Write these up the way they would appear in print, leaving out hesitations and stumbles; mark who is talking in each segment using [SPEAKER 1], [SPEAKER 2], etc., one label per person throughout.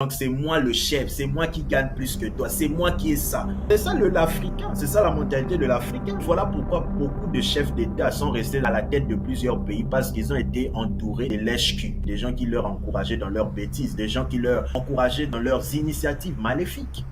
[SPEAKER 1] Donc c'est moi le chef, c'est moi qui gagne plus que toi, c'est moi qui ai ça. C'est ça l'Africain, c'est ça la mentalité de l'Africain. Voilà pourquoi beaucoup de chefs d'État sont restés à la tête de plusieurs pays parce qu'ils ont été entourés de lèche-cul, des gens qui leur encourageaient dans leurs bêtises, des gens qui leur encourageaient dans leurs initiatives maléfiques.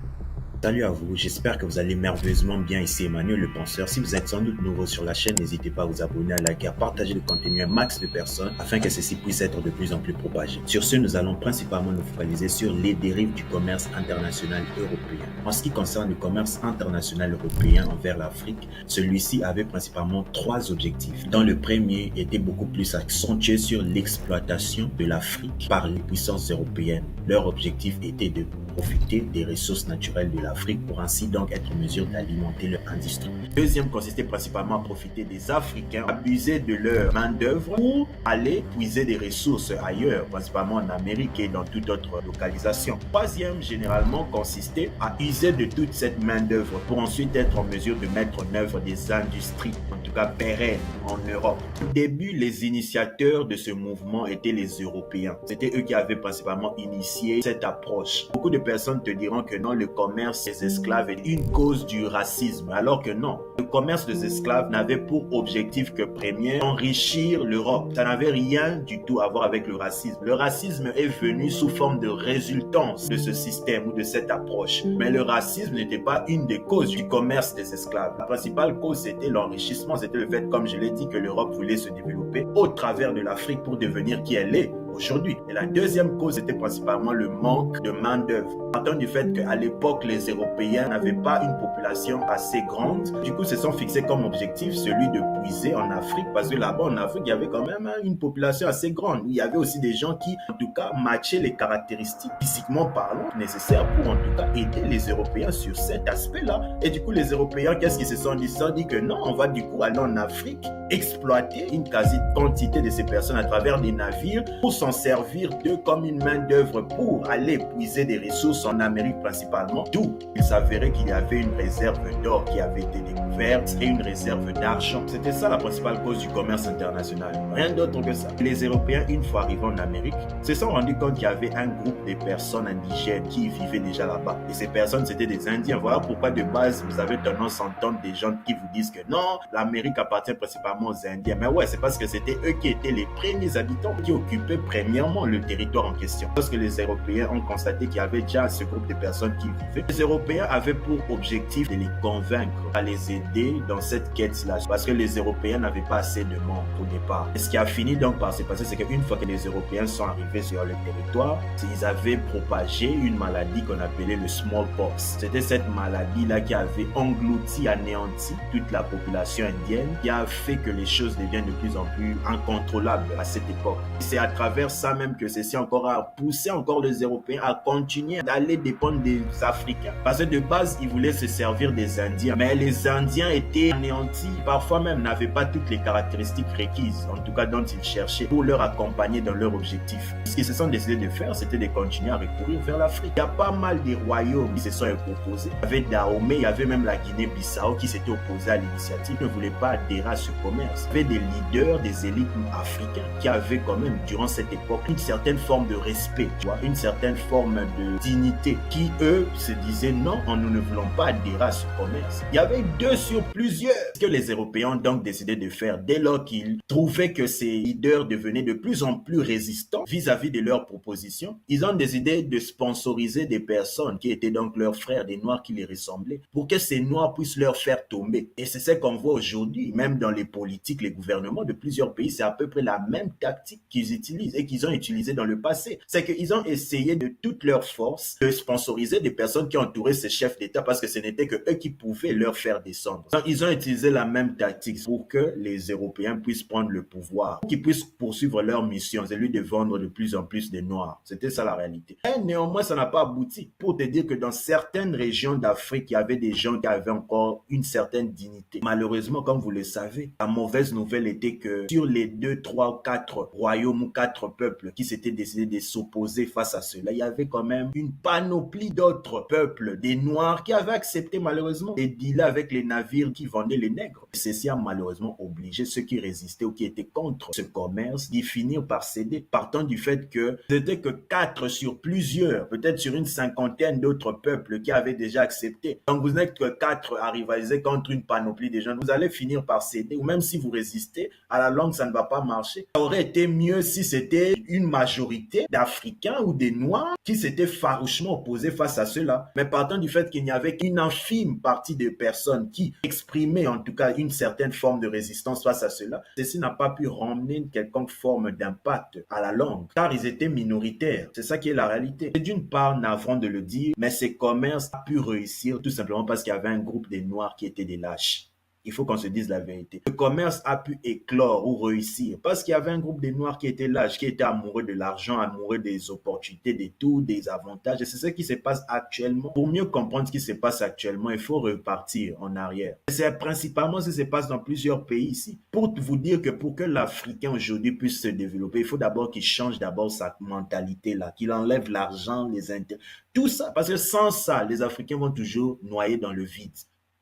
[SPEAKER 1] Salut à vous, j'espère que vous allez merveilleusement bien. Ici Emmanuel le penseur. Si vous êtes sans doute nouveau sur la chaîne, n'hésitez pas à vous abonner, à liker, à partager le contenu à un max de personnes afin que ceci puisse être de plus en plus propagé. Sur ce, nous allons principalement nous focaliser sur les dérives du commerce international européen. En ce qui concerne le commerce international européen envers l'Afrique, celui-ci avait principalement trois objectifs, dont le premier était beaucoup plus accentué sur l'exploitation de l'Afrique par les puissances européennes. Leur objectif était de profiter des ressources naturelles de l'Afrique pour ainsi donc être en mesure d'alimenter leur industrie. Le deuxième consistait principalement à profiter des Africains, abuser de leur main-d'œuvre pour aller puiser des ressources ailleurs, principalement en Amérique et dans toute autre localisation. Le troisième, généralement, consistait à user de toute cette main-d'œuvre pour ensuite être en mesure de mettre en œuvre des industries, en tout cas pérennes, en Europe. Au début, les initiateurs de ce mouvement étaient les Européens. C'était eux qui avaient principalement initié cette approche. Beaucoup de personnes te diront que non, le commerce des esclaves est une cause du racisme, alors que non. Le commerce des esclaves n'avait pour objectif que premier enrichir l'Europe. Ça n'avait rien du tout à voir avec le racisme. Le racisme est venu sous forme de résultance de ce système ou de cette approche. Mais le racisme n'était pas une des causes du commerce des esclaves. La principale cause, c'était l'enrichissement. C'était le fait, comme je l'ai dit, que l'Europe voulait se développer au travers de l'Afrique pour devenir qui elle est aujourd'hui. Et la deuxième cause était principalement le manque de main-d'œuvre. Partant du fait qu'à l'époque, les Européens n'avaient pas une population assez grande, du coup, se sont fixés comme objectif celui de puiser en Afrique, parce que là-bas, en Afrique, il y avait quand même une population assez grande. Il y avait aussi des gens qui, en tout cas, matchaient les caractéristiques, physiquement parlant, nécessaires pour, en tout cas, aider les Européens sur cet aspect-là. Et du coup, les Européens, qu'est-ce qu'ils se sont dit? Ils se sont dit que non, on va du coup aller en Afrique, exploiter une quasi-quantité de ces personnes à travers des navires pour s'en servir d'eux comme une main-d'œuvre pour aller puiser des ressources en Amérique principalement. D'où il s'avérait qu'il y avait une réserve d'or qui avait été découverte et une réserve d'argent. C'était ça la principale cause du commerce international. Rien d'autre que ça. Les Européens, une fois arrivés en Amérique, se sont rendus compte qu'il y avait un groupe de personnes indigènes qui vivaient déjà là-bas. Et ces personnes, c'était des Indiens. Voilà pourquoi de base, vous avez tendance à entendre des gens qui vous disent que non, l'Amérique appartient principalement aux Indiens. Mais ouais, c'est parce que c'était eux qui étaient les premiers habitants qui occupaient premièrement le territoire en question. Lorsque les Européens ont constaté qu'il y avait déjà ce groupe de personnes qui vivaient, les Européens avaient pour objectif de les convaincre, à les aider dans cette quête-là. Parce que les Européens n'avaient pas assez de monde au départ. Et ce qui a fini donc par se passer, c'est qu'une fois que les Européens sont arrivés sur le territoire, ils avaient propagé une maladie qu'on appelait le smallpox. C'était cette maladie-là qui avait englouti, anéanti toute la population indienne, qui a fait que les choses deviennent de plus en plus incontrôlables à cette époque. C'est à travers ça même que ceci encore a poussé encore les Européens à continuer d'aller dépendre des Africains. Parce que de base, ils voulaient se servir des Indiens. Mais les Indiens étaient anéantis, parfois même n'avaient pas toutes les caractéristiques requises, en tout cas dont ils cherchaient, pour leur accompagner dans leur objectif. Ce qu'ils se sont décidés de faire, c'était de continuer à recourir vers l'Afrique. Il y a pas mal de royaumes qui se sont opposés. Il y avait Dahomey, il y avait même la Guinée-Bissau qui s'était opposée à l'initiative, ne voulait pas adhérer à ce commerce. Il y avait des leaders, des élites africains qui avaient quand même, durant cette époque, une certaine forme de respect, tu vois, une certaine forme de dignité, qui eux se disaient non, nous ne voulons pas adhérer à ce commerce. Il y avait deux sur plusieurs. Ce que les Européens ont donc décidé de faire dès lors qu'ils trouvaient que ces leaders devenaient de plus en plus résistants vis-à-vis de leurs propositions, ils ont décidé de sponsoriser des personnes qui étaient donc leurs frères, des Noirs qui les ressemblaient, pour que ces Noirs puissent leur faire tomber. Et c'est ce qu'on voit aujourd'hui, même dans les politiques, les gouvernements de plusieurs pays, c'est à peu près la même tactique qu'ils utilisent et qu'ils ont utilisé dans le passé. C'est qu'ils ont essayé de toute leur force de sponsoriser des personnes qui entouraient ces chefs d'État parce que ce n'était que eux qui pouvaient leur faire descendre. Donc, ils ont utilisé la même tactique pour que les Européens puissent prendre le pouvoir, qu'ils puissent poursuivre leur mission, celui de vendre de plus en plus de Noirs. C'était ça la réalité. Et néanmoins, ça n'a pas abouti. Pour te dire que dans certaines régions d'Afrique, il y avait des gens qui avaient encore une certaine dignité. Malheureusement, comme vous le savez, la mauvaise nouvelle était que sur les 2, 3, 4 royaumes ou 4 autres peuples qui s'étaient décidés de s'opposer face à cela, il y avait quand même une panoplie d'autres peuples, des Noirs, qui avaient accepté malheureusement de dealer avec les navires qui vendaient les nègres. Ceci a malheureusement obligé ceux qui résistaient ou qui étaient contre ce commerce d'y finir par céder, partant du fait que c'était que 4 sur plusieurs, peut-être sur une cinquantaine d'autres peuples qui avaient déjà accepté. Donc vous n'êtes que 4 à rivaliser contre une panoplie de gens, vous allez finir par céder, ou même si vous résistez, à la longue ça ne va pas marcher. Ça aurait été mieux si c'était une majorité d'Africains ou des Noirs qui s'étaient farouchement opposés face à cela. Mais partant du fait qu'il n'y avait qu'une infime partie de personnes qui exprimaient en tout cas une certaine forme de résistance face à cela, ceci n'a pas pu ramener une quelconque forme d'impact à la longue, car ils étaient minoritaires. C'est ça qui est la réalité. C'est d'une part navrant de le dire, mais ces commerces ont pu réussir tout simplement parce qu'il y avait un groupe de Noirs qui étaient des lâches. Il faut qu'on se dise la vérité. Le commerce a pu éclore ou réussir parce qu'il y avait un groupe de Noirs qui étaient lâches, qui étaient amoureux de l'argent, amoureux des opportunités, des tout, des avantages. Et c'est ce qui se passe actuellement. Pour mieux comprendre ce qui se passe actuellement, il faut repartir en arrière. C'est principalement ce qui se passe dans plusieurs pays ici. Pour vous dire que pour que l'Africain aujourd'hui puisse se développer, il faut d'abord qu'il change d'abord sa mentalité là, qu'il enlève l'argent, les intérêts, tout ça. Parce que sans ça, les Africains vont toujours noyer dans le vide.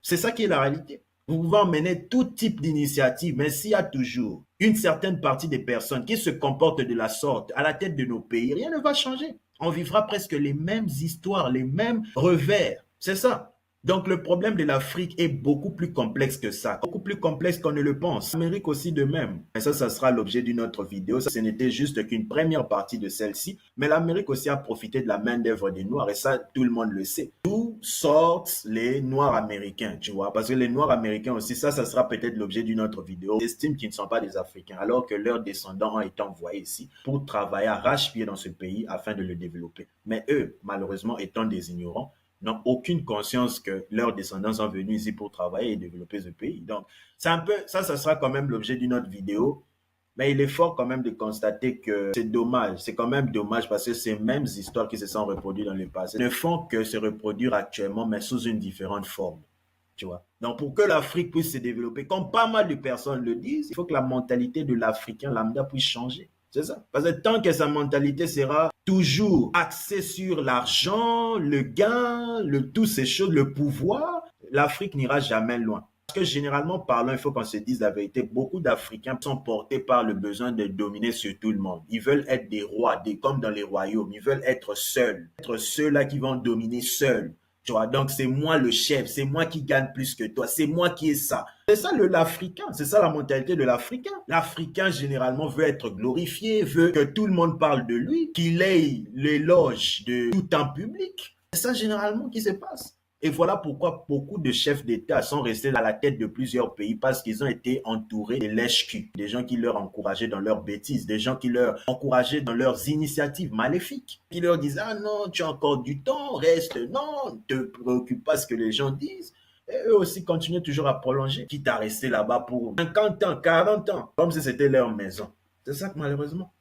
[SPEAKER 1] C'est ça qui est la réalité. Vous pouvez emmener tout type d'initiative, mais s'il y a toujours une certaine partie des personnes qui se comportent de la sorte à la tête de nos pays, rien ne va changer. On vivra presque les mêmes histoires, les mêmes revers. C'est ça. Donc le problème de l'Afrique est beaucoup plus complexe que ça, beaucoup plus complexe qu'on ne le pense. L'Amérique aussi de même. Et ça sera l'objet d'une autre vidéo. Ça, ce n'était juste qu'une première partie de celle-ci. Mais l'Amérique aussi a profité de la main-d'œuvre des Noirs. Et ça, tout le monde le sait. D'où sortent les Noirs américains, tu vois. Parce que les Noirs américains aussi, ça sera peut-être l'objet d'une autre vidéo. Ils estiment qu'ils ne sont pas des Africains, alors que leurs descendants ont été envoyés ici pour travailler arrache-pied dans ce pays afin de le développer. Mais eux, malheureusement, étant des ignorants, n'ont aucune conscience que leurs descendants sont venus ici pour travailler et développer ce pays. Donc, c'est un peu, ça sera quand même l'objet d'une autre vidéo. Mais il est fort quand même de constater que c'est dommage. C'est quand même dommage parce que ces mêmes histoires qui se sont reproduites dans le passé ne font que se reproduire actuellement, mais sous une différente forme. Tu vois. Donc, pour que l'Afrique puisse se développer, comme pas mal de personnes le disent, il faut que la mentalité de l'Africain lambda puisse changer. C'est ça. Parce que tant que sa mentalité sera toujours axée sur l'argent, le gain, toutes ces choses, le pouvoir, l'Afrique n'ira jamais loin. Parce que généralement parlant, il faut qu'on se dise la vérité, beaucoup d'Africains sont portés par le besoin de dominer sur tout le monde. Ils veulent être des rois, comme dans les royaumes. Ils veulent être ceux-là qui vont dominer seuls. Tu vois, donc c'est moi le chef, c'est moi qui gagne plus que toi, c'est moi qui ai ça. C'est ça l'Africain, c'est ça la mentalité de l'Africain. L'Africain généralement veut être glorifié, veut que tout le monde parle de lui, qu'il ait l'éloge de tout en public. C'est ça généralement qui se passe. Et voilà pourquoi beaucoup de chefs d'État sont restés à la tête de plusieurs pays parce qu'ils ont été entourés de lèche-cul, des gens qui leur encourageaient dans leurs bêtises, des gens qui leur encourageaient dans leurs initiatives maléfiques, qui leur disaient « Ah non, tu as encore du temps, reste, non, ne te préoccupe pas ce que les gens disent ». Et eux aussi continuaient toujours à prolonger, quitte à rester là-bas pour 50 ans, 40 ans, comme si c'était leur maison. C'est ça que malheureusement.